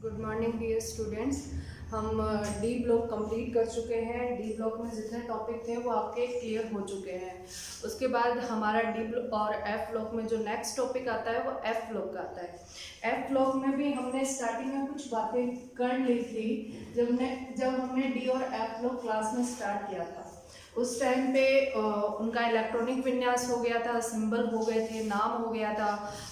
Good morning dear students. हम D block complete कर चुके हैं। डी ब्लॉक में जितने टॉपिक थे वो आपके क्लियर हो चुके हैं। उसके बाद हमारा डी ब्लॉक और एफ ब्लॉक में जो नेक्स्ट टॉपिक आता है वो एफ ब्लॉक का आता है। एफ ब्लॉक में भी हमने स्टार्टिंग में कुछ बातें कर ली थी जब हमने डी और एफ ब्लॉक क्लास में स्टार्ट किया था। उस टाइम पे उनका इलेक्ट्रॉनिक विन्यास हो गया था, सिंबल हो गए थे, नाम हो गया था,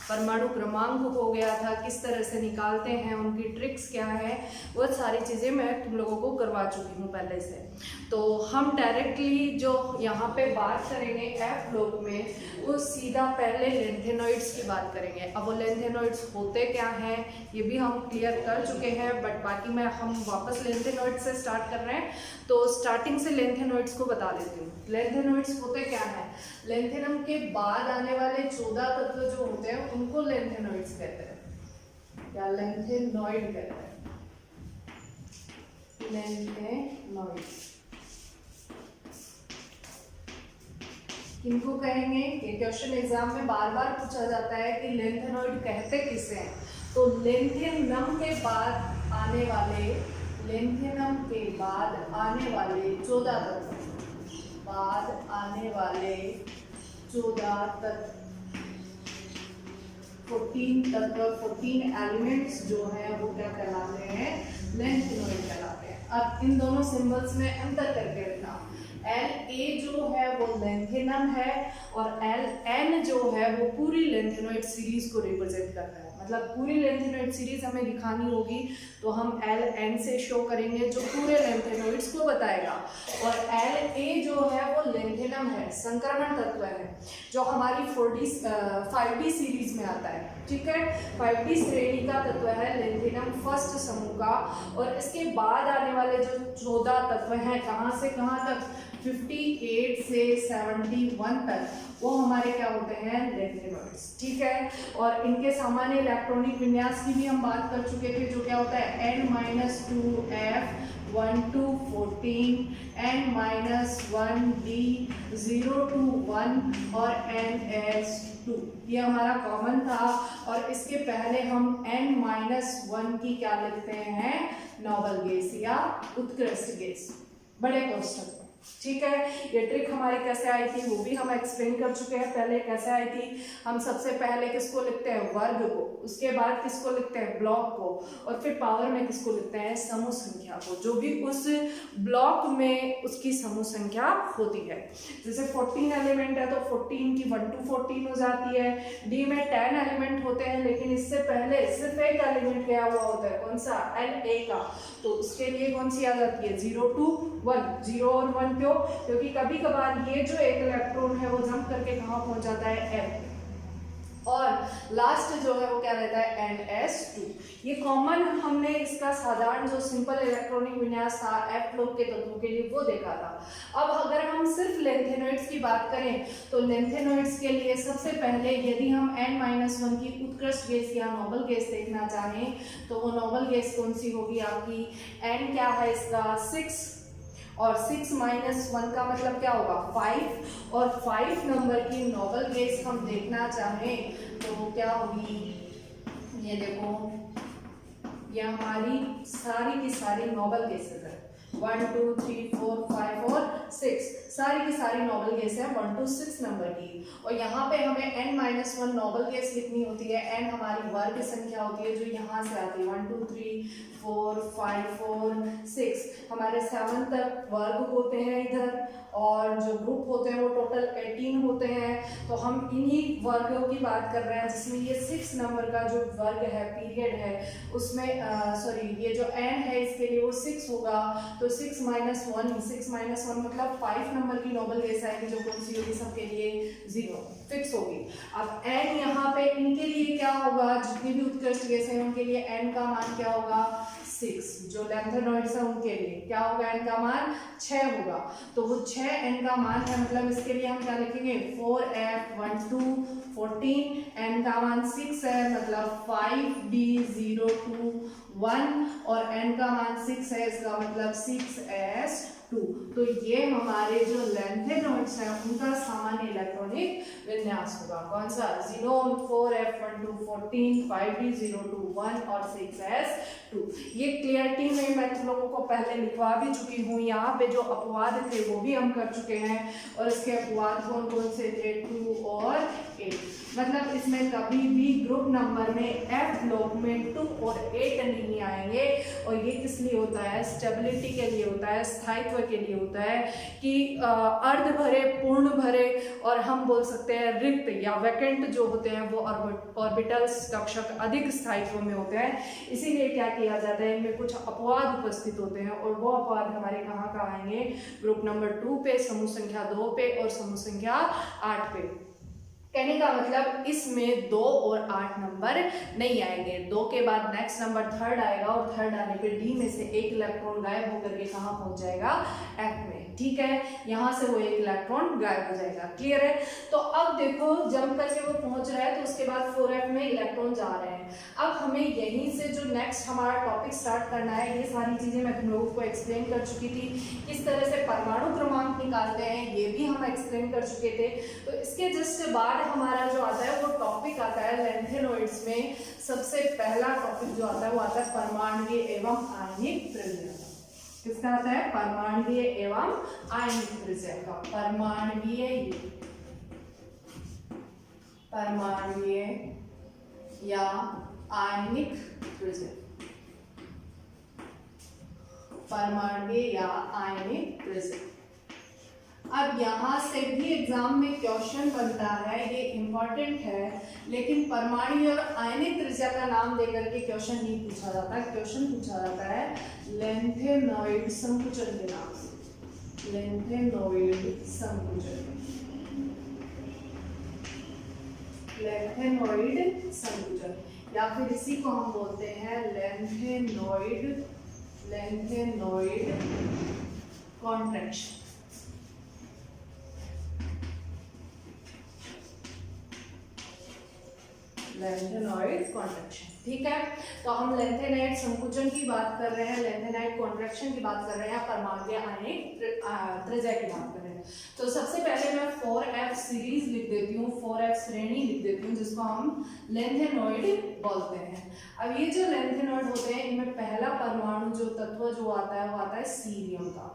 परमाणु क्रमांक हो गया था, किस तरह से निकालते हैं, उनकी ट्रिक्स क्या है, वो सारी चीज़ें मैं तुम लोगों को करवा चुकी हूँ पहले से। तो हम डायरेक्टली जो यहाँ पे बात करेंगे एफ ब्लॉक में, वो सीधा पहले लेंथेनॉइड्स की बात करेंगे। अब वो लेंथेनॉइड्स होते क्या हैं ये भी हम क्लियर कर चुके हैं, बट बाकी हम वापस लेंथेनॉइड्स से स्टार्ट कर रहे हैं। तो स्टार्टिंग से लेंथेनॉइड्स को बता देती हूँ। लेंथेनॉइड्स होते क्या है? लेंथेनम के बाद आने वाले 14 तत्व जो होते हैं उनको लेंथेनॉइड्स कहते हैं, या लेंथेनॉइड कहते हैं। लेंथेनॉइड्स किनको कहेंगे? ये क्वेश्चन एग्जाम में बार बार पूछा जाता है कि लेंथेनॉइड कहते किसे हैं। तो लेंथेनम के बाद आने वाले 14 तत्व, 14 एलिमेंट्स जो हैं वो क्या कहलाते हैं? लेंथेनॉइड कहलाते हैं। अब इन दोनों सिंबल्स में अंतर करके रखना। La जो है वो लेंथेनम है और Ln जो है वो पूरी लेंथेनॉइड सीरीज को रिप्रेजेंट करता है। मतलब पूरी लेंथेनॉइड सीरीज हमें दिखानी होगी तो हम Ln से शो करेंगे जो पूरे लेंथेनॉइड्स को बताएगा। और La जो है वो लेंथेनम है, संक्रमण तत्व है, जो हमारी 5D सीरीज में आता है। ठीक है, 5D श्रेणी का तत्व है लेंथेनम फर्स्ट समूह का। और इसके बाद आने वाले जो 14 तत्व हैं, कहाँ से कहाँ तक? 58 से 71 तक, वो हमारे क्या होते हैं? लेंथेनॉइड्स। ठीक है, और इनके सामान्य इलेक्ट्रॉनिक विन्यास की भी हम बात कर चुके थे, जो क्या होता है? n-2f 1 to 14, n-1d 0 to 1 और ns2, ये हमारा कॉमन था। और इसके पहले हम n-1 की क्या लिखते हैं? नोबल गैस या उत्कृष्ट गैस, बड़े कोष्ठक। ठीक है, ये ट्रिक हमारी कैसे आई थी वो भी हम एक्सप्लेन कर चुके हैं पहले। कैसे आई थी? हम सबसे पहले किसको लिखते हैं? वर्ग को, उसके बाद किसको लिखते हैं? ब्लॉक को, और फिर पावर में किसको लिखते हैं? समूह संख्या को, जो भी उस ब्लॉक में उसकी समूह संख्या होती है। जैसे 14 एलिमेंट है तो 14 की 1 to 14 हो जाती है। डी में 10 एलिमेंट होते हैं, लेकिन इससे पहले सिर्फ एक एलिमेंट गया हुआ होता है, कौन सा? La का, तो उसके लिए कौन सी आ जाती है? 0 to 1। 0 और 1 क्यों? क्योंकि कभी कभार ये जो एक इलेक्ट्रॉन है वो जंप करके कहाँ पहुंच जाता है? F। और लास्ट जो है वो क्या रहता है? ns2। ये कॉमन हमने इसका साधारण जो सिंपल इलेक्ट्रॉनिक विन्यास था एफ ब्लॉक के तत्वों के लिए वो देखा था। अब अगर हम सिर्फ लेंथेनॉइड्स की बात करें तो लेंथेनॉइड्स के लिए सबसे पहले यदि हम n-1 की उत्कृष्ट गैस या नोबल गैस देखना चाहें तो वो नोबल गैस कौन सी होगी आपकी? n क्या है इसका? 6, और 6-1 का मतलब क्या होगा? 5। और 5 नंबर की नोबल गैस हम देखना चाहें तो क्या होगी? ये देखो, ये हमारी सारी की सारी नोबल गैसेस है। 1 2 3 4 5 और 6 सारी की सारी नोबल गैस है 1 to 6 नंबर की। और यहाँ पे हमें n-1 नोबल गैस लिखनी होती है। n हमारी वर्ग संख्या होती है जो यहाँ से आती है। 1 2 3 4 5 और 6 हमारे 7 तक वर्ग होते हैं इधर, और जो ग्रुप होते हैं वो टोटल 18 होते हैं। तो हम इन्हीं वर्गों की बात कर रहे हैं जिसमें ये 6 नंबर का जो वर्ग है, पीरियड है, उसमें ये जो n है इसके लिए वो 6 होगा। तो 6-1 मतलब 5 नंबर की नोबल गैस आएगी जो कौन सी होगी? सबके लिए 0 फिक्स होगी। अब n यहाँ पे इनके लिए क्या होगा? जितनी भी उत्कृष्ट गैस है उनके लिए n का मान क्या होगा? 6। जो लेंथेनॉइड्स है उनके लिए क्या होगा? n का मान 6 होगा। तो वो 6 n का मान है, मतलब इसके लिए हम क्या लिखेंगे? 4f 1 to 14, n का मान 6 है मतलब 5d 0 to 1, और n का मान 6 है इसका मतलब 6s2। तो ये हमारे जो लेंथेनॉइड्स हैं उनका सामान्य इलेक्ट्रॉनिक विन्यास होगा। कौन सा? 0 4f 1 to 14, 5d 0 to 1 और 6s2। 2। ये क्लियरिटी में मैं तुम लोगों को पहले लिखवा भी चुकी हूँ। यहाँ पे जो अपवाद थे वो भी हम कर चुके हैं, और इसके अपवाद कौन कौन से थे, 2 और 8। मतलब इसमें कभी भी ग्रुप नंबर में एफ ब्लॉक में 2 और 8 नहीं आएंगे। और ये किस लिए होता है, स्टेबिलिटी के लिए होता है, स्थायित्व के लिए होता है कि अर्ध भरे, पूर्ण भरे, और हम बोल सकते हैं रिक्त या वैकेंट जो होते हैं वो ऑर्बिटल्स कक्षक अधिक स्थायित्व में होते हैं। इसीलिए क्या किया जाता है, इनमें कुछ अपवाद उपस्थित होते हैं, और वो अपवाद हमारे कहाँ कहाँ आएंगे, ग्रुप नंबर 2 पे, समूह संख्या 2 पे और समूह संख्या 8 पे। कहने का मतलब इसमें 2 और 8 नंबर नहीं आएंगे। 2 के बाद नेक्स्ट नंबर थर्ड आएगा, और थर्ड आने पे डी में से एक इलेक्ट्रॉन गायब होकर के कहाँ पहुंच जाएगा, एफ में। ठीक है, यहाँ से वो एक इलेक्ट्रॉन गायब हो जाएगा। क्लियर है। तो अब देखो जंप करके वो पहुंच रहा है, तो उसके बाद 4f में इलेक्ट्रॉन जा रहे हैं। अब हमें यहीं से जो नेक्स्ट हमारा टॉपिक स्टार्ट करना है, ये सारी चीजें मैं तुम लोगों को एक्सप्लेन कर चुकी थी। किस तरह से परमाणु क्रमांक निकालते हैं ये भी हम एक्सप्लेन कर चुके थे। तो इसके जस्ट बाद हमारा जो आता है वो टॉपिक आता है लैंथेनॉइड्स में। सबसे पहला टॉपिक जो आता है वो आता है परमाणुीय एवं आयनिक त्रिज्या। किसका आता है, परमाणुीय एवं आयनिक त्रिज्या का। परमाणुीय या आयनिक त्रिज्या, परमाणुीय या आयनिक त्रिज्या। अब यहाँ से भी एग्जाम में क्वेश्चन बनता है, ये इंपॉर्टेंट है, लेकिन परमाणु और आयनिक त्रिज्या का नाम देकर के क्वेश्चन नहीं पूछा जाता। क्वेश्चन पूछा जाता है लैंथेनॉइड संकुचन के नाम से। लैंथेनॉइड संकुचन, लैंथेनॉइड संकुचन, या फिर इसी को हम बोलते हैं लैंथेनॉइड कॉन्ट्रैक्शन। Lanthanoid contraction. ठीक है, तो हम लैंथेनाइड संकुचन की बात कर रहे हैं, लैंथेनाइड कॉन्ट्रैक्शन की बात कर रहे हैं, परमाणुीय आयनिक त्रिज्या की बात कर रहे हैं। तो सबसे पहले मैं 4f सीरीज लिख देती हूँ, 4f श्रेणी लिख देती हूँ, जिसको हम लैंथेनॉइड बोलते हैं। अब ये जो लैंथेनॉइड होते हैं, इनमें पहला परमाणु जो तत्व जो आता है वो आता है सीरियम का।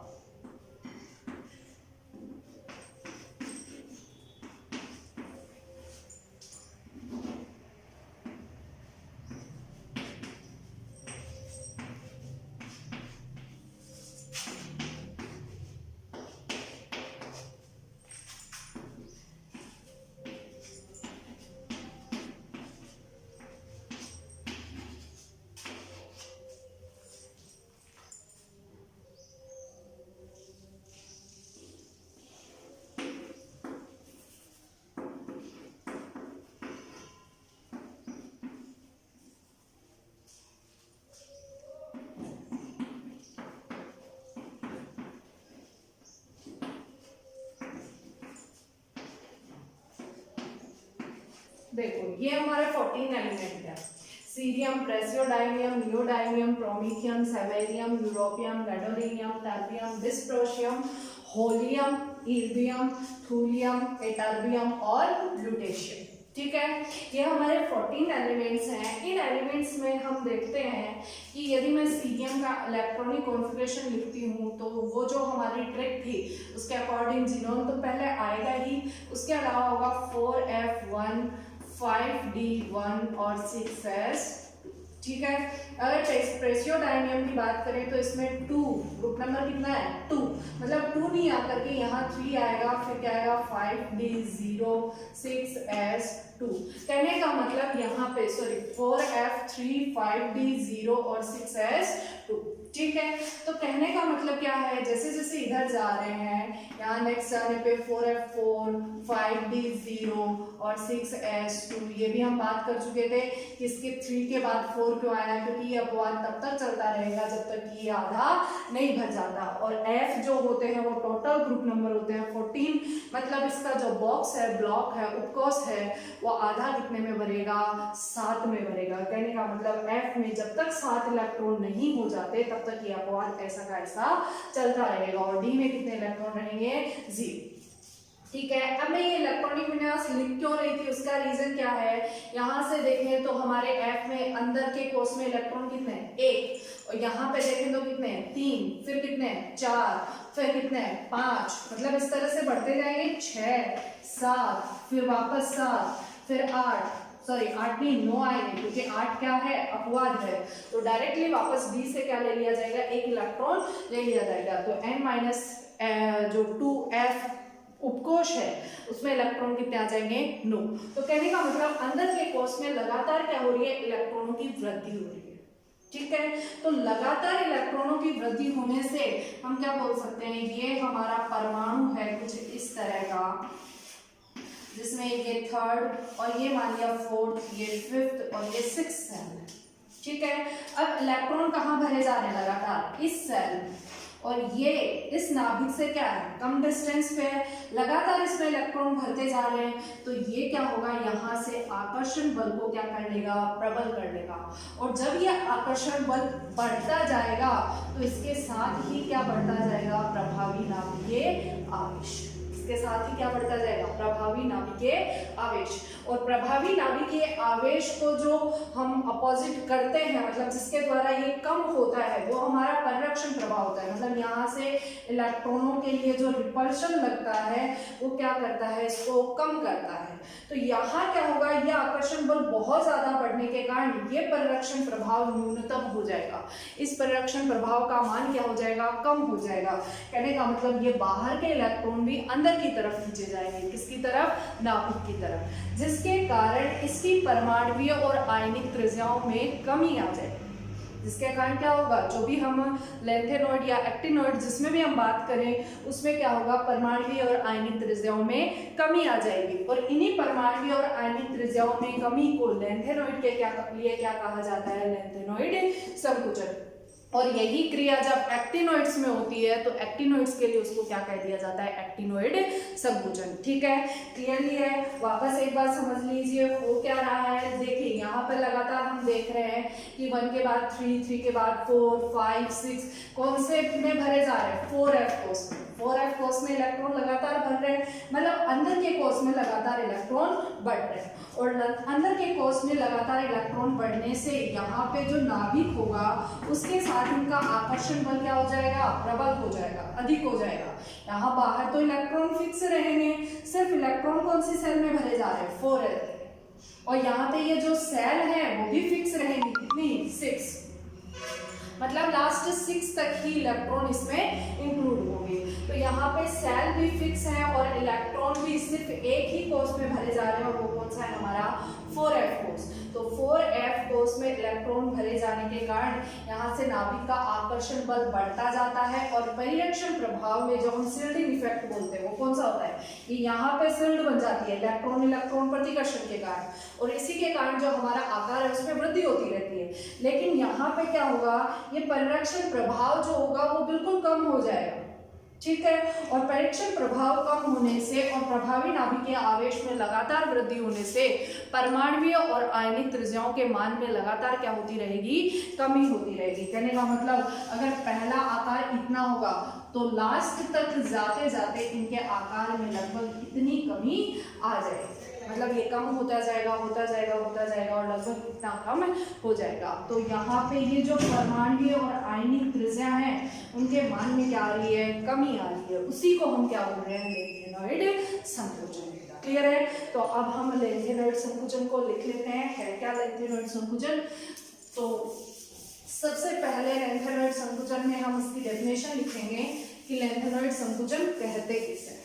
देखो ये हमारे 14 एलिमेंट है, cerium, praseodymium, neodymium, promethium, samarium, europium, gadolinium, terbium, dysprosium, holmium, erbium, thulium, ytterbium और लुटेशियम। ठीक है, ये हमारे 14 एलिमेंट्स हैं। इन एलिमेंट्स में हम देखते हैं कि यदि मैं सीरियम का इलेक्ट्रॉनिक कॉन्फ़िगरेशन लिखती हूँ तो वो जो हमारी ट्रिक थी उसके अकॉर्डिंग जीनोन तो पहले आएगा ही, उसके अलावा होगा 4f1, 5d1 और 6s। ठीक है, अगर प्रेसियोडाइनियम की बात करें तो इसमें 2 ग्रुप नंबर कितना है, 2, मतलब 2 नहीं आकर के यहाँ 3 आएगा, फिर क्या आएगा 5d0, 6s2। कहने का मतलब यहाँ पे 4f3, 5d0 और 6s2। ठीक है, तो कहने का मतलब क्या है, जैसे जैसे इधर जा रहे हैं, यहाँ नेक्स्ट जाने पे 4f4, 5d0 और 6s2, ये भी हम बात कर चुके थे कि इसके 3 के बाद 4 क्यों आया, क्योंकि ये अपवाद तब तक चलता रहेगा जब तक कि ये आधा नहीं भर जाता। और f जो होते हैं वो टोटल ग्रुप नंबर होते हैं 14, मतलब इसका जो बॉक्स है, ब्लॉक है, उपकोष है, वो आधा कितने में भरेगा, 7 में भरेगा। कहने का मतलब f में जब तक 7 इलेक्ट्रॉन नहीं हो जाते तब तक ये अपवाद ऐसा का ऐसा चलता रहेगा। और d में कितने इलेक्ट्रॉन रहेंगे, 0। ठीक है। अब मैं ये इलेक्ट्रॉनिक विन्यास लिख क्यों रही थी, उसका रीजन क्या है, यहाँ से देखें तो हमारे एफ में अंदर के कोष में इलेक्ट्रॉन कितने हैं, 1, और यहाँ पे देखें तो कितने हैं, 3, फिर कितने हैं, 4, फिर कितने हैं, 5, मतलब इस तरह से बढ़ते जाएंगे, 6, 7, फिर वापस 7, फिर 8, सॉरी 8 नहीं 9 आएंगे, क्योंकि 8 क्या है, अपवाद है, तो डायरेक्टली वापस बी से क्या ले लिया जाएगा, एक इलेक्ट्रॉन ले लिया जाएगा। तो n माइनस जो 2f उपकोष है उसमें इलेक्ट्रॉन कितने आ जाएंगे, 9। तो कहने का मतलब अंदर के कोष में लगातार क्या हो रही है, इलेक्ट्रॉनों की वृद्धि हो रही है। ठीक है, तो लगातार इलेक्ट्रॉनों की वृद्धि होने से हम क्या बोल सकते हैं, ये हमारा परमाणु है कुछ इस तरह का, जिसमें ये 3rd और ये मान लिया 4th, ये 5th और ये 6th सेल है। ठीक है, अब इलेक्ट्रॉन कहाँ भरे जा रहे हैं, लगातार इस सेल में, और ये इस नाभिक से क्या है, कम डिस्टेंस पे है, लगातार इसमें इलेक्ट्रॉन भरते जा रहे हैं, तो ये क्या होगा, यहाँ से आकर्षण बल को क्या कर लेगा, प्रबल कर लेगा, और जब ये आकर्षण बल बढ़ता जाएगा तो इसके साथ ही क्या बढ़ता जाएगा, प्रभावी नाभिकीय आवेश, इसके साथ ही क्या बढ़ता जाएगा, प्रभावी नाभिकीय आवेश। और प्रभावी नाभिकीय आवेश को जो हम अपोजिट करते हैं, मतलब जिसके द्वारा ये कम होता है, वो हमारा परिरक्षण प्रभाव होता है, मतलब यहाँ से इलेक्ट्रॉनों के लिए जो रिपल्शन लगता है वो क्या करता है, इसको कम करता है। तो यहाँ क्या होगा, ये आकर्षण बल बहुत ज्यादा बढ़ने के कारण ये परिरक्षण प्रभाव न्यूनतम हो जाएगा, इस परिरक्षण प्रभाव का मान क्या हो जाएगा, कम हो जाएगा। कहने का मतलब ये बाहर के इलेक्ट्रॉन भी अंदर की तरफ खींचे जाएंगे, किसकी तरफ, नाभिक की तरफ, जिसके कारण इसकी परमाणुीय और आयनिक त्रिज्याओं में कमी आ जाएगी, जिसके कारण क्या होगा, जो भी हम लेंथेनॉइड या एक्टिनॉइड जिसमें भी हम बात करें उसमें क्या होगा, परमाणुीय और आयनिक त्रिज्याओं में कमी आ जाएगी, और इन्हीं परमाणुीय और आयनिक त्रिज्याओं में कमी को लेंथेनॉइड के लिए क्या कहा जाता है, लेंथेनॉइड संकुचन। और यही क्रिया जब एक्टिनॉइड्स में होती है तो एक्टिनॉइड्स के लिए उसको क्या कह दिया जाता है, एक्टिनॉइड संकुचन। ठीक है, क्लियरली है, वापस एक बार समझ लीजिए वो क्या रहा है। देखिए यहाँ पर लगातार हम देख रहे हैं कि 1 के बाद 3, 3 के बाद 4, 5, 6 कौन से में भरे जा रहे हैं, 4f कोष में, 4f कोष में इलेक्ट्रॉन लगातार भर रहे हैं, मतलब अंदर के कोष में लगातार इलेक्ट्रॉन बढ़ रहे हैं, और अंदर के कोष में लगातार इलेक्ट्रॉन बढ़ने से यहाँ पे जो नाभिक होगा उसके साथ इनका आकर्षण बल क्या हो जाएगा, प्रबल हो जाएगा, अधिक हो जाएगा। यहाँ बाहर तो इलेक्ट्रॉन फिक्स रहेंगे, सिर्फ इलेक्ट्रॉन कौन सी सेल में भरे जा रहे हैं, 4l, और यहाँ पे ये जो सेल है वो भी फिक्स रहेंगी, कितनी, 6, मतलब लास्ट 6 तक ही इलेक्ट्रॉन इसमें इंक्लूड होंगे। तो यहाँ पे सेल भी फिक्स है और इलेक्ट्रॉन भी सिर्फ एक ही कोष में भरे जा रहे हैं, और वो कौन सा है, हमारा 4f कोष। तो 4f कोष में इलेक्ट्रॉन भरे जाने के कारण यहाँ से नाभिक का आकर्षण बल बढ़ता जाता है, और परिरक्षण प्रभाव में जो हम शिल्डिंग इफेक्ट बोलते हैं वो कौन सा होता है, कि यहाँ पे शिल्ड बन जाती है इलेक्ट्रॉन इलेक्ट्रॉन प्रतिकर्षण के कारण, और इसी के कारण जो हमारा आकार है उसमें वृद्धि होती रहती है। लेकिन यहाँ पे क्या होगा, ये परिरक्षण प्रभाव जो होगा वो बिल्कुल कम हो जाएगा। ठीक है, और परिरक्षण प्रभाव कम होने से और प्रभावी नाभिकीय आवेश में लगातार वृद्धि होने से परमाणुीय और आयनिक त्रिज्याओं के मान में लगातार क्या होती रहेगी, कमी होती रहेगी। कहने का मतलब अगर पहला आकार इतना होगा तो लास्ट तक जाते जाते इनके आकार में लगभग इतनी कमी आ जाएगी, मतलब ये कम होता जाएगा होता जाएगा होता जाएगा और लगभग इतना कम हो जाएगा। तो यहाँ पे ये जो परमाणुीय और आयनिक त्रिज्या हैं उनके मान में क्या आ रही है, कमी आ रही है, उसी को हम क्या बोल रहे हैं, लेंथेनॉइड संकुचन। क्लियर है, तो अब हम लेंथेनॉइड संकुचन को लिख लेते हैं, है क्या लेंथेनॉइड संकुचन। तो सबसे पहले लेंथेनॉइड संकुचन में हम इसकी डेफिनेशन लिखेंगे कि लेंथेनॉइड संकुचन कहते किसे।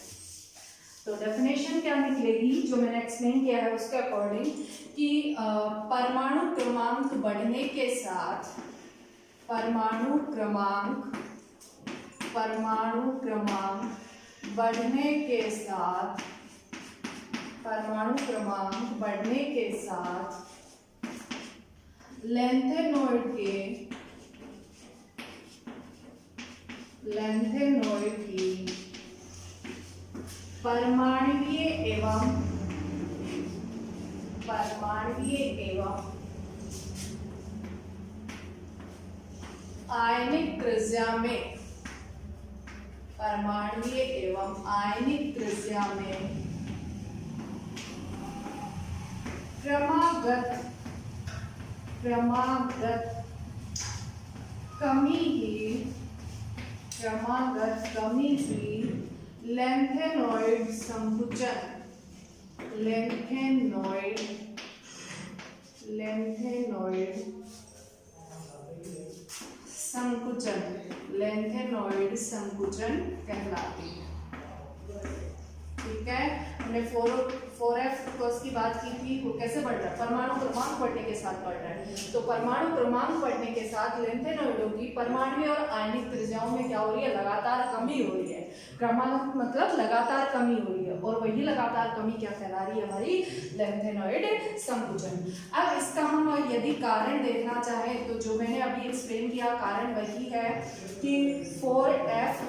तो डेफिनेशन क्या निकलेगी, जो मैंने एक्सप्लेन किया है उसके अकॉर्डिंग, कि परमाणु क्रमांक बढ़ने के साथ परमाणु क्रमांक बढ़ने के साथ परमाणु क्रमांक बढ़ने के साथ लेंथेनॉइड की परमाणुीय एवं आयनिक त्रिज्या में परमाणुीय एवं आयनिक त्रिज्या में क्रमागत कमी ही लेंथेनॉइड संकुचन कहलाती है। ठीक है, हमने 4f कोर्स की बात की थी। वो कैसे बढ़ रहा है? परमाणु क्रमांक बढ़ने के साथ बढ़ रहा है। तो परमाणु क्रमांक बढ़ने के साथ लेंथेनॉइडों की परमाणु और आयनिक त्रिज्याओं में क्या हो रही है? लगातार कमी हो रही है। क्रमांक मतलब लगातार कमी हो रही है, और वही लगातार कमी क्या कहला रही है? हमारी लेंथेनॉइड संकुचन। अब इसका हम यदि कारण देखना चाहें तो जो मैंने अभी एक्सप्लेन किया कारण वही है कि 4f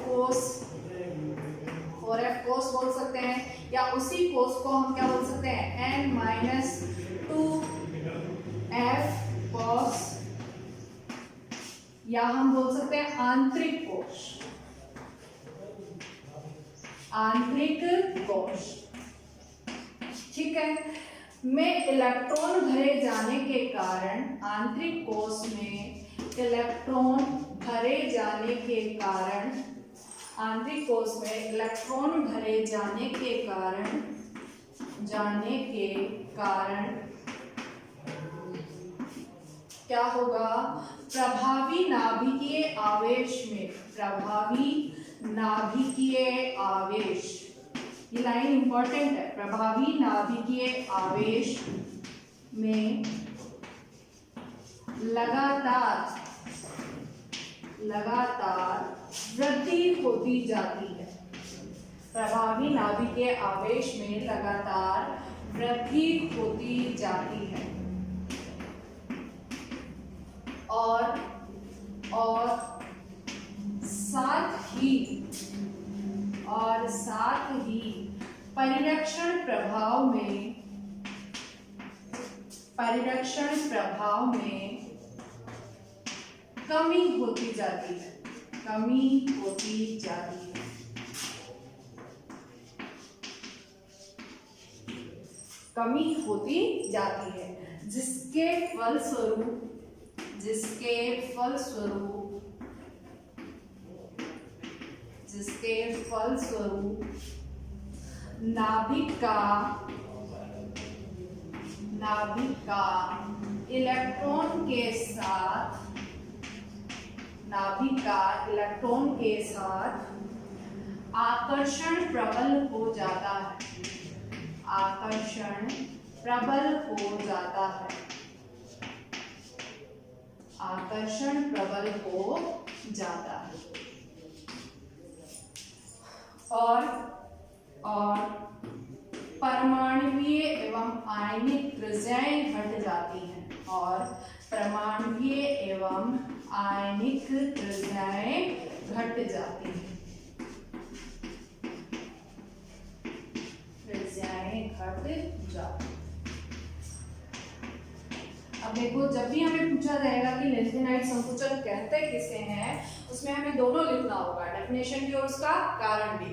कोस बोल सकते हैं, या उसी कोस को हम क्या बोल सकते हैं? n-2f कोस, या हम बोल सकते हैं आंतरिक कोश। ठीक है, में इलेक्ट्रॉन भरे जाने के कारण, आंतरिक कोश में इलेक्ट्रॉन भरे जाने के कारण, आंतरिक कोश में इलेक्ट्रॉन भरे जाने के कारण क्या होगा? प्रभावी नाभिकीय आवेश, ये लाइन इंपॉर्टेंट है। प्रभावी नाभिकीय आवेश में लगातार वृद्धि होती जाती है। प्रभावी नाभिकीय आवेश में लगातार वृद्धि होती जाती है, और साथ ही परिरक्षण प्रभाव में कमी होती जाती है। जिसके फलस्वरूप नाभिक का इलेक्ट्रॉन के साथ आकर्षण प्रबल हो जाता है। और परमाणुीय एवं आयनिक त्रिज्याएं घट जाती हैं, अब देखो, जब भी हमें पूछा जाएगा कि लेंथेनाइड संकुचन कहते किसे हैं, उसमें हमें दोनों लिखना होगा, डेफिनेशन भी और उसका कारण भी।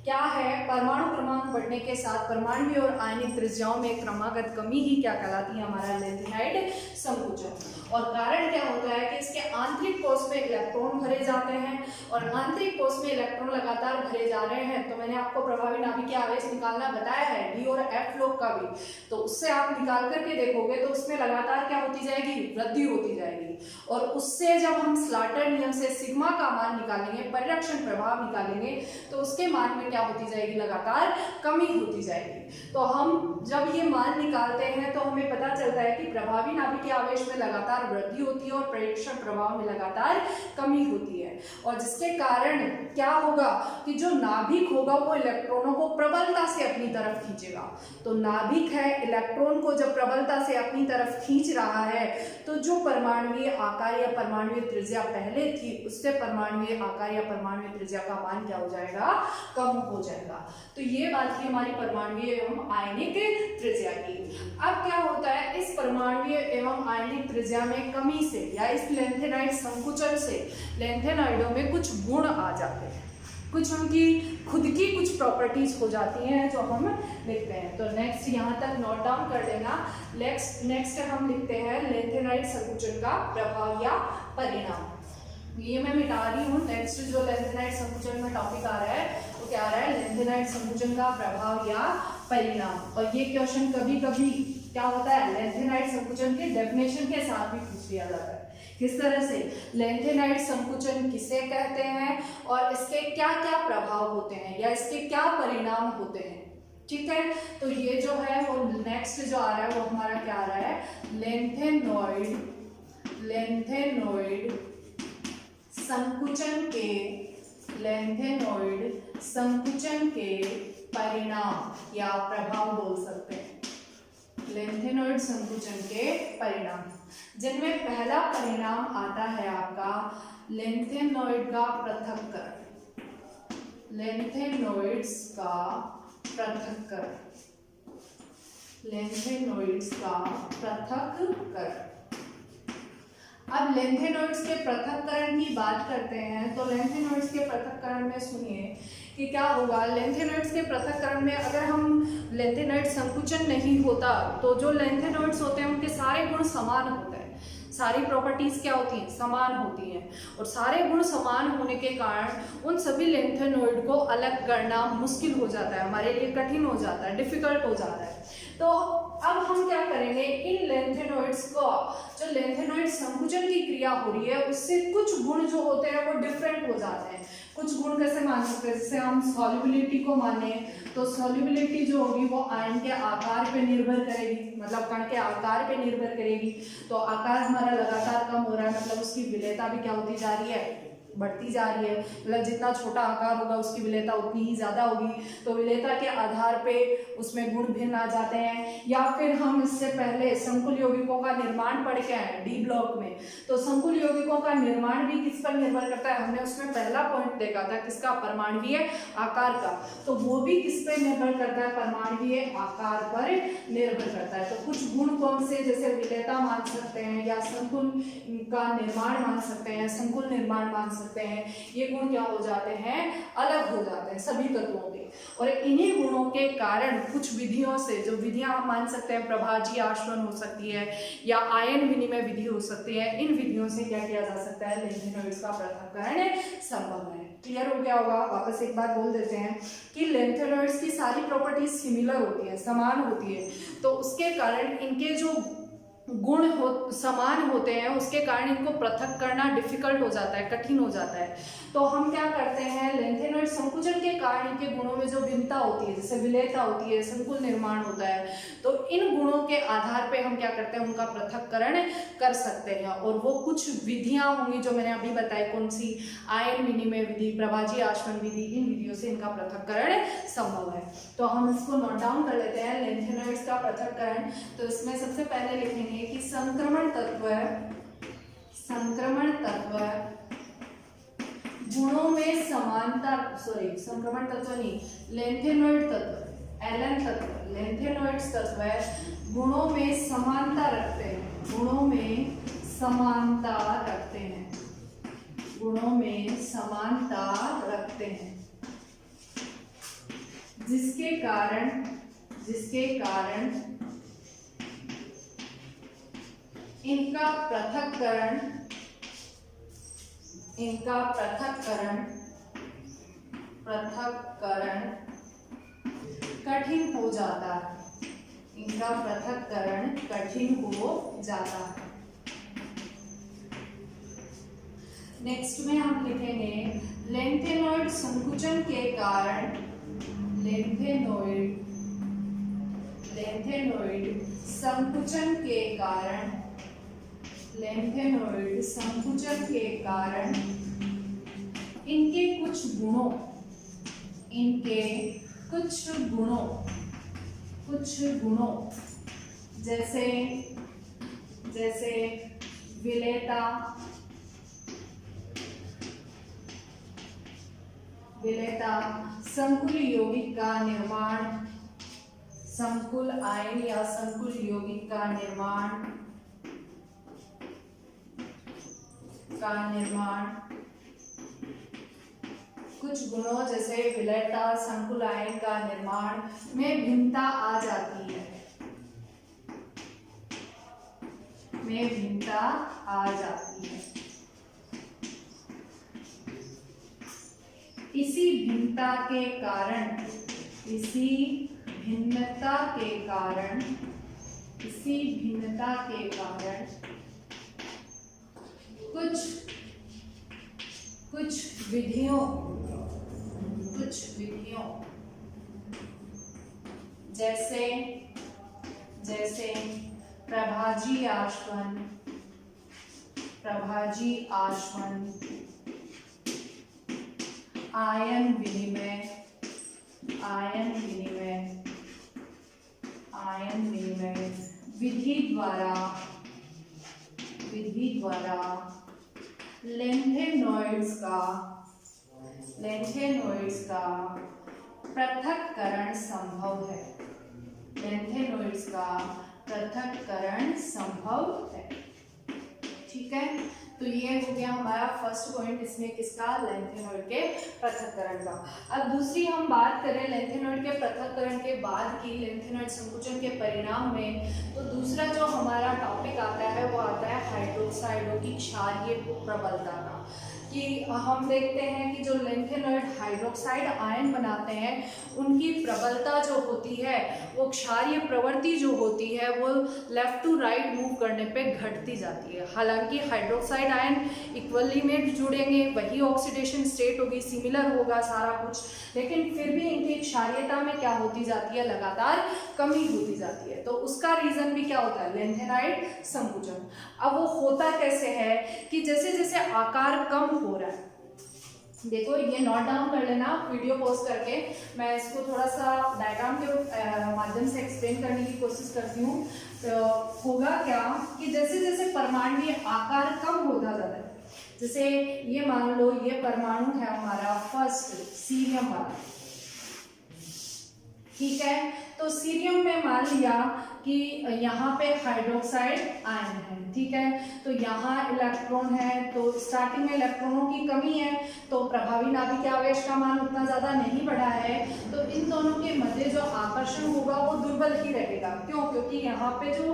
क्या है? परमाणु क्रमांक बढ़ने के साथ परमाणु और आयनिक त्रिज्याओं में क्रमागत कमी ही क्या कहलाती है? हमारा लेंथेनाइड संकुचन। और कारण क्या होता है कि इसके आंतरिक कोश में इलेक्ट्रॉन भरे जाते हैं, और आंतरिक कोश में इलेक्ट्रॉन लगातार भरे जा रहे हैं। तो मैंने आपको प्रभावी नाभिकीय आवेश निकालना बताया है, डी और एफ लोग का भी, तो उससे आप निकाल करके देखोगे तो उसमें लगातार क्या होती जाएगी? वृद्धि होती जाएगी। और उससे जब हम स्लाटर नियम से सिग्मा का मान निकालेंगे, परिरक्षण प्रभाव निकालेंगे, तो उसके मान में क्या होती जाएगी? लगातार कमी होती जाएगी। तो हम जब ये मान निकालते हैं तो हमें पता चलता है कि प्रभावी नाभिकीय आवेश में लगातार वृद्धि होती है और परिरक्षण प्रभाव में लगातार कमी होती है। और जिसके कारण क्या होगा कि जो नाभिक होगा वो इलेक्ट्रॉनों को प्रबलता से अपनी तरफ खींचेगा। तो नाभिक है, इलेक्ट्रॉन को जब प्रबलता से अपनी तरफ खींच रहा है, तो जो परमाणुीय आकार या परमाणुीय त्रिज्या पहले थी, उससे परमाणुीय आकार या परमाणुीय त्रिज्या का मान क्या हो जाएगा? कम हो जाएगा। तो ये बात थी हमारी परमाणुीय एवं आयनिक त्रिज्या की। अब क्या होता है? इस परमाणुीय एवं आयनिक त्रिज्या में कमी से या इस लेंथेनाइड संकुचन से लेंथेनाइडों में कुछ गुण आ जाते हैं। कुछ उनकी खुद की कुछ प्रॉपर्टीज हो जाती हैं जो हम लिखते हैं। तो नेक्स्ट यहाँ तक नोट डाउन कर लेना। नेक्स्ट हम लिखते हैं लेंथेनाइड संकुचन का प्रभाव या परिणाम। ये मैं मिटा रही हूँ। नेक्स्ट जो लेंथेनाइड संकुचन में टॉपिक आ रहा है वो क्या आ रहा है, लेंथेनाइड संकुचन का प्रभाव या परिणाम। और ये क्वेश्चन कभी कभी क्या होता है, लेंथेनाइड संकुचन के डेफिनेशन के साथ भी पूछ लिया जाता है। किस तरह से, लेंथेनाइड संकुचन किसे कहते हैं और इसके क्या क्या प्रभाव होते हैं या इसके क्या परिणाम होते हैं। ठीक है, तो ये जो है वो नेक्स्ट जो आ रहा है वो हमारा क्या आ रहा है, लेंथेनॉइड संकुचन के परिणाम या प्रभाव बोल सकते हैं। लेंथेनॉइड संकुचन के परिणाम, जिनमें पहला परिणाम आता है आपका लेंथेनॉइड का पृथक्करण। लेंथेनॉइड्स का पृथक्करण। अब लेंथेनॉइड्स के पृथक्करण की बात करते हैं तो लेंथेनॉइड्स के पृथक्करण में सुनिए कि क्या होगा। लेंथेनॉइड्स के पृथक्करण में अगर हम लेंथेनॉइड संकुचन नहीं होता तो जो लेंथेनॉइड्स होते हैं उनके सारे गुण समान होते हैं, सारी प्रॉपर्टीज क्या होती हैं, समान होती हैं। और सारे गुण समान होने के कारण उन सभी लेंथेनॉइड को अलग करना मुश्किल हो जाता है, हमारे लिए कठिन हो जाता है, डिफिकल्ट हो जाता है। तो अब हम क्या करेंगे, इन लेंथेनॉइड्स को, जो लेंथेनॉइड संकुचन की क्रिया हो रही है उससे कुछ गुण जो होते हैं वो डिफरेंट हो जाते हैं। कुछ गुण कैसे मान सकते हैं, जैसे हम सॉल्युबिलिटी को माने तो सॉल्युबिलिटी जो होगी वो आयन के आकार पे निर्भर करेगी, मतलब कण के आकार पे निर्भर करेगी। तो आकार हमारा लगातार कम हो रहा है, मतलब उसकी विलेयता भी क्या होती जा रही है, बढ़ती जा रही है। मतलब जितना छोटा आकार होगा उसकी विलेयता उतनी ही ज्यादा होगी। तो विलेयता के आधार पे उसमें गुण भिन्न आ जाते हैं। या फिर हम इससे पहले संकुल यौगिकों का निर्माण पढ़ के आए डी ब्लॉक में, तो संकुल यौगिकों का निर्माण भी किस पर निर्भर करता है, हमने उसमें पहला पॉइंट देखा था किसका, परमाणुीय आकार का। तो वो भी किस पे निर्भर करता है, परमाणुीय आकार पर निर्भर करता है। तो कुछ गुण कौन से, जैसे विलेयता मान सकते हैं या संकुल का निर्माण मान सकते हैं, संकुल निर्माण मान सकते हैं, ये गुण क्या हो जाते हैं, अलग हो जाते हैं सभी तत्वों के। और इन्हीं गुणों के कारण कुछ विधियों से, जो विधियां हम मान सकते हैं, प्रभाजी आश्वन हो सकती है या आयन विनिमय विधि हो सकती है, इन विधियों से क्या किया जा सकता है, लेंथेनॉइड्स का पृथक्करण संभव है। क्लियर हो गया होगा। वापस एक बार बोल देते हैं कि लेंथेनॉइड्स की सारी प्रॉपर्टीज सिमिलर होती है, समान होती है, तो उसके कारण इनके जो गुण समान होते हैं उसके कारण इनको पृथक करना डिफिकल्ट हो जाता है, कठिन हो जाता है। तो हम क्या करते हैं, लेंथेनॉइड संकुचन के कारण इनके गुणों में जो भिन्नता होती है, जैसे विलेयता होती है, संकुल निर्माण होता है, तो इन गुणों के आधार पे हम क्या करते हैं, उनका पृथक्करण कर सकते हैं। और वो कुछ विधियां होंगी जो मैंने अभी बताई, कौन सी, आयन विनिमय विधि, प्रभाजी आश्वन विधि, इन विधियों से इनका पृथक्करण संभव है। तो हम इसको नोट डाउन कर लेते हैं, लेंथेनॉइड्स का पृथक्करण। तो इसमें सबसे पहले लिखेंगे कि संक्रमण तत्व गुणों में समानता, संक्रमण तत्व नहीं, लेंथेनॉइड तत्व, एलन तत्व, लेंथेनॉइड्स तत्व गुणों में समानता रखते हैं, गुणों में समानता रखते हैं, जिसके कारण इनका पृथक्करण कठिन हो जाता है, इनका पृथक्करण कठिन हो जाता है। नेक्स्ट में हम लिखेंगे लेंथेनॉइड संकुचन के कारण, लेंथेनॉइड संकुचन के कारण इनके कुछ गुणों जैसे विलेयता, संकुल यौगिक का निर्माण, संकुल आयन या संकुल यौगिक का निर्माण कुछ गुणों जैसे विलयता, संकुलायन का निर्माण में भिन्नता आ जाती है, में भिन्नता आ जाती है। इसी भिन्नता के कारण, इसी भिन्नता के कारण, इसी भिन्नता के कारण कुछ विधियों जैसे प्रभाजी आश्वन, आयन विनिमय विधि द्वारा लेंथेनॉइड्स का पृथक्करण संभव है। लेंथेनॉइड्स का पृथक्करण संभव है। ठीक है, तो ये हो गया हमारा फर्स्ट पॉइंट इसमें किसका, लेंथेनॉइड के पृथक्करण का। अब दूसरी हम बात करें लेंथेनॉइड के पृथक्करण के बाद की लेंथेनॉइड संकुचन के परिणाम में, तो दूसरा जो हमारा टॉपिक आता है वो आता है हाइड्रोक्साइडों की क्षारीय प्रबलता का। कि हम देखते हैं कि जो लेंथेनॉइड हाइड्रोक्साइड आयन बनाते हैं उनकी प्रबलता जो होती है वो क्षारीय प्रवृत्ति जो होती है वो लेफ्ट टू राइट मूव करने पे घटती जाती है। हालांकि हाइड्रोक्साइड आयन इक्वली में जुड़ेंगे, वही ऑक्सीडेशन स्टेट होगी, सिमिलर होगा सारा कुछ, लेकिन फिर भी इनकी क्षारीयता में क्या होती जाती है, लगातार कमी होती जाती है। तो उसका रीजन भी क्या होता है, लेंथेनाइड संकुचन। अब वो होता कैसे है कि जैसे जैसे आकार कम हो रहा है, देखो ये नोट डाउन कर लेना वीडियो पॉज करके, मैं इसको थोड़ा सा डायग्राम के माध्यम से एक्सप्लेन करने की कोशिश करती हूँ। तो होगा क्या कि जैसे जैसे परमाणु आकार कम होता जाता है, जैसे ये मान लो ये परमाणु है हमारा फर्स्ट सीरियम वाला, ठीक है। तो सीरियम में मान लिया कि यहाँ पे हाइड्रोक्साइड आयन है, ठीक है। तो यहाँ इलेक्ट्रॉन है, तो स्टार्टिंग में इलेक्ट्रॉनों की कमी है, तो प्रभावी नाभिकीय आवेश का मान उतना ज़्यादा नहीं बढ़ा है, तो इन दोनों के मध्य जो आकर्षण होगा वो दुर्बल ही रहेगा। क्यों? क्योंकि यहाँ पे जो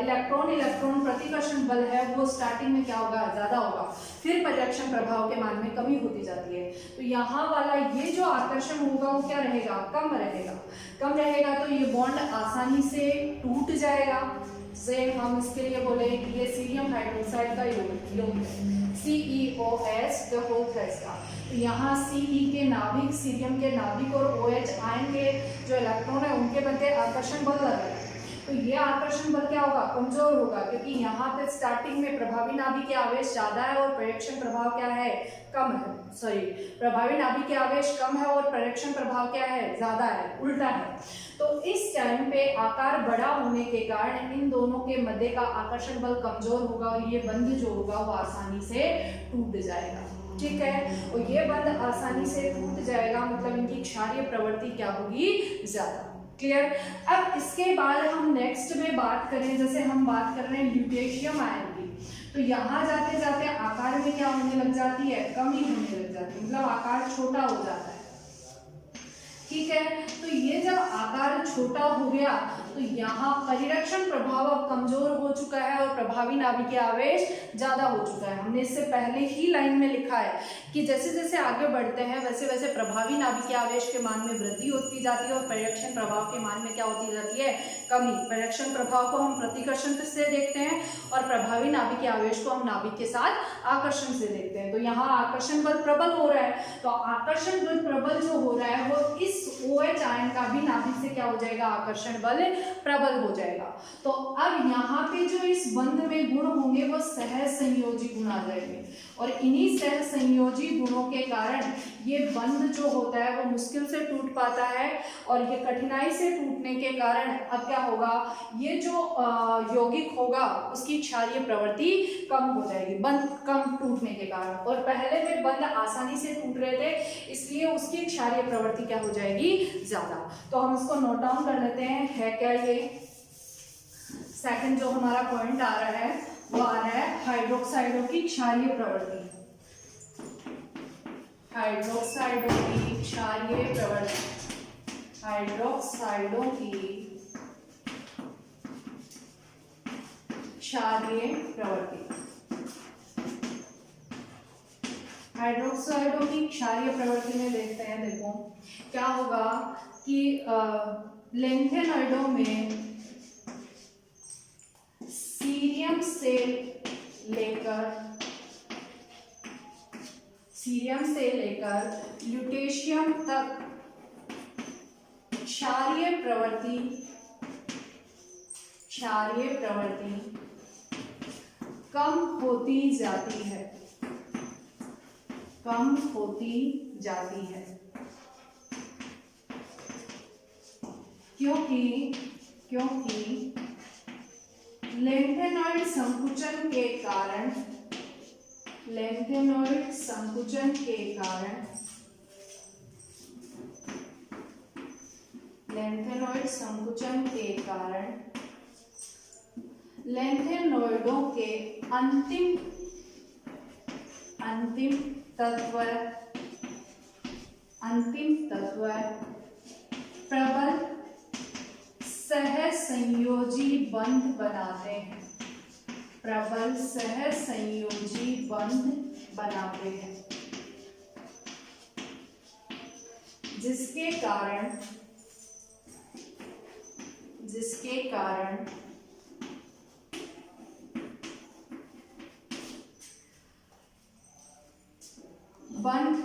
इलेक्ट्रॉन प्रतिकर्षण बल है वो स्टार्टिंग में क्या होगा, ज़्यादा होगा, फिर परिरक्षण प्रभाव के मान में कमी होती जाती है। तो यहाँ वाला ये जो आकर्षण होगा वो क्या रहेगा, कम रहेगा। कम रहेगा तो ये बॉन्ड आसानी से टूट जाएगा। से हम इसके लिए बोले कि ये सीरियम हाइड्रोक्साइड का योग है, CeOH द होल है इसका। तो यहाँ Ce के नाभिक, सीरियम के नाभिक और OH आयन के जो इलेक्ट्रॉन है उनके मध्य आकर्षण बल लग रहा है। तो ये आकर्षण बल क्या होगा, कमजोर होगा, क्योंकि यहाँ पे स्टार्टिंग में प्रभावी नाभिकीय आवेश ज्यादा है और परिरक्षण प्रभाव क्या है, कम है। सॉरी, प्रभावी नाभिकीय आवेश कम है और परिरक्षण प्रभाव क्या है, ज्यादा है, उल्टा है। तो इस टाइम पे आकार बड़ा होने के कारण इन दोनों के मध्य का आकर्षण बल कमजोर होगा और ये बंध जो होगा वो आसानी से टूट जाएगा, ठीक है। और ये बंध आसानी से टूट जाएगा मतलब इनकी क्षारीय प्रवृत्ति क्या होगी, ज्यादा। क्लियर। अब इसके बाद हम नेक्स्ट में बात करें, जैसे हम बात कर रहे हैं ल्यूटेशियम आयन की, तो यहाँ जाते जाते आकार में क्या होने लग जाती है, कमी होने लग जाती है, मतलब आकार छोटा हो जाता है, ठीक है। तो ये जब आकार छोटा हो गया तो यहाँ परिरक्षण प्रभाव अब कमजोर हो चुका है और प्रभावी नाभिकीय आवेश ज्यादा हो चुका है। हमने इससे पहले ही लाइन में लिखा है कि जैसे जैसे आगे बढ़ते हैं वैसे वैसे प्रभावी नाभिकीय आवेश के मान में वृद्धि होती जाती है और परिरक्षण प्रभाव के मान में क्या होती जाती है, कमी। परिरक्षण प्रभाव को हम प्रतिकर्षण से देखते हैं और प्रभावी नाभिकीय आवेश को हम नाभिक के साथ आकर्षण से देखते हैं। तो यहाँ आकर्षण बल प्रबल हो रहा है, तो आकर्षण बल प्रबल जो हो रहा है वो इस OH आयन का भी नाभिक से क्या हो जाएगा, आकर्षण बल प्रबल हो जाएगा। तो अब यहाँ पे जो इस बंध में गुण होंगे वो सह संयोजी गुण आ जाएंगे और इन्हीं सह संयोजी गुणों के कारण ये बंध जो होता है वो मुश्किल से टूट पाता है और ये कठिनाई से टूटने के कारण अब क्या होगा, ये जो यौगिक होगा उसकी क्षारीय प्रवृत्ति कम हो जाएगी, बंध कम टूटने के कारण। और पहले में बंध आसानी से टूट रहे थे इसलिए उसकी क्षारीय प्रवृत्ति क्या हो जाएगी, ज्यादा। तो हम इसको नोट डाउन कर लेते हैं, है क्या ये सेकंड जो हमारा पॉइंट आ रहा है वो आ रहा है हाइड्रोक्साइडों की क्षारीय प्रवृत्ति। हाइड्रोक्साइडों की क्षारीय प्रवृत्ति, हाइड्रोक्साइडों की क्षारीय प्रवृत्ति, हाइड्रोक्साइडों की क्षारीय प्रवृत्ति में देखते हैं। देखो क्या होगा कि लैंथेनॉइडों में सीरियम से लेकर ल्यूटेशियम तक क्षारीय प्रवृत्ति कम होती जाती है, कम होती जाती है, क्योंकि लैंथेनॉइड संकुचन के कारण, लैंथेनॉइड संकुचन के कारण, लैंथेनॉइड संकुचन के कारण लैंथेनॉइडों के अंतिम तत्व प्रबल सहसंयोजी बंध बनाते हैं, प्रबल सहसंयोजी बंध बनाते हैं, जिसके कारण बंध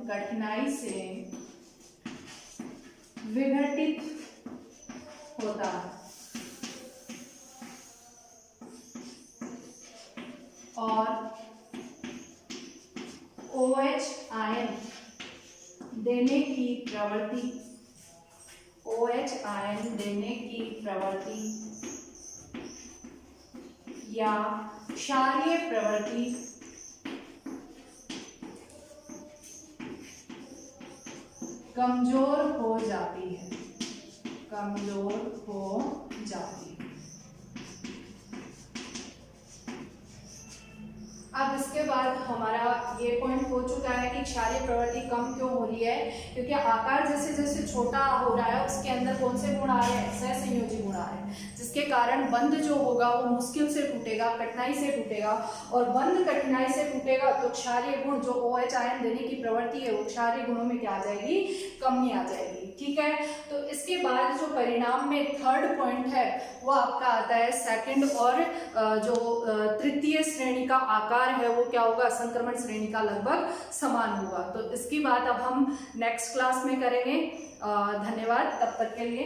कठिनाई से विघटित होता है और OH आयन देने की प्रवृत्ति या क्षारीय प्रवृत्ति कमजोर हो जाती है। अब इसके बाद हमारा ये पॉइंट हो चुका है कि क्षारीय प्रवृत्ति कम क्यों हो रही है, क्योंकि आकार जैसे जैसे छोटा हो रहा है उसके अंदर कौन से गुण आ रहे हैं, सहसंयोजी गुण आ रहे हैं, जिसके कारण बंध जो होगा वो मुश्किल से टूटेगा, कठिनाई से टूटेगा, और बंध कठिनाई से टूटेगा तो क्षारीय गुण जो OH आयन देने की प्रवृत्ति है वो क्षारीय गुणों में क्या आ जाएगी, कमी आ जाएगी। ठीक है, तो इसके बाद जो परिणाम में थर्ड पॉइंट है वो आपका आता है सेकंड और जो तृतीय श्रेणी का आकार है वो क्या होगा, संक्रमण श्रेणी का लगभग समान होगा। तो इसकी बात अब हम नेक्स्ट क्लास में करेंगे। धन्यवाद तब तक के लिए।